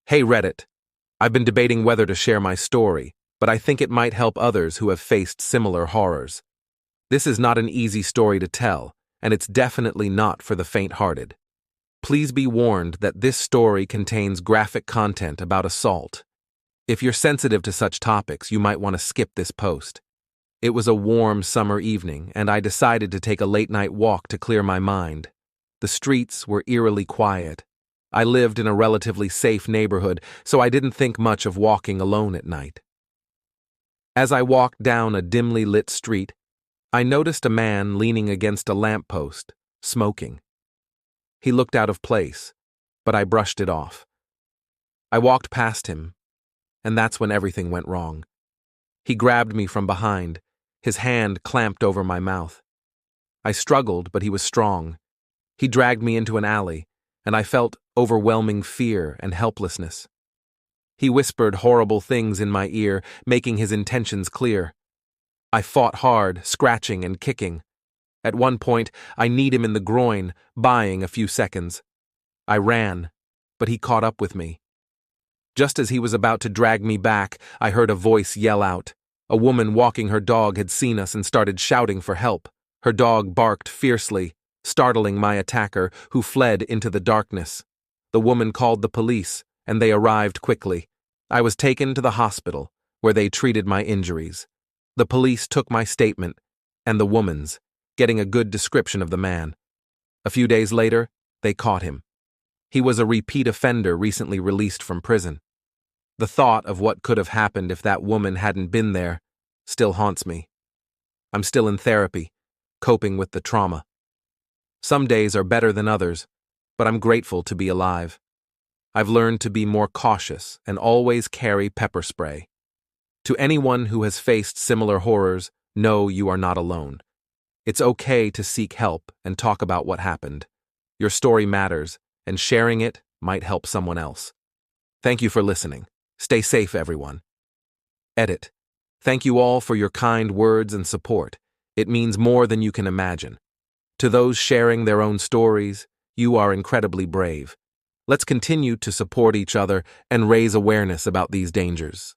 Hey Reddit, I've been debating whether to share my story, but I think it might help others who have faced similar horrors. This is not an easy story to tell, and it's definitely not for the faint-hearted. Please be warned that this story contains graphic content about assault. If you're sensitive to such topics, you might want to skip this post. It was a warm summer evening, and I decided to take a late-night walk to clear my mind. The streets were eerily quiet. I lived in a relatively safe neighborhood, so I didn't think much of walking alone at night. As I walked down a dimly lit street, I noticed a man leaning against a lamppost, smoking. He looked out of place, but I brushed it off. I walked past him, and that's when everything went wrong. He grabbed me from behind, his hand clamped over my mouth. I struggled, but he was strong. He dragged me into an alley, and I felt overwhelming fear and helplessness. He whispered horrible things in my ear, making his intentions clear. I fought hard, scratching and kicking. At one point, I kneed him in the groin, buying a few seconds. I ran, but he caught up with me. Just as he was about to drag me back, I heard a voice yell out. A woman walking her dog had seen us and started shouting for help. Her dog barked fiercely, startling my attacker, who fled into the darkness. The woman called the police, and they arrived quickly. I was taken to the hospital, where they treated my injuries. The police took my statement, and the woman's, getting a good description of the man. A few days later, they caught him. He was a repeat offender recently released from prison. The thought of what could have happened if that woman hadn't been there still haunts me. I'm still in therapy, coping with the trauma. Some days are better than others, but I'm grateful to be alive. I've learned to be more cautious and always carry pepper spray. To anyone who has faced similar horrors, know you are not alone. It's okay to seek help and talk about what happened. Your story matters, and sharing it might help someone else. Thank you for listening. Stay safe, everyone. Edit. Thank you all for your kind words and support. It means more than you can imagine. To those sharing their own stories, you are incredibly brave. Let's continue to support each other and raise awareness about these dangers.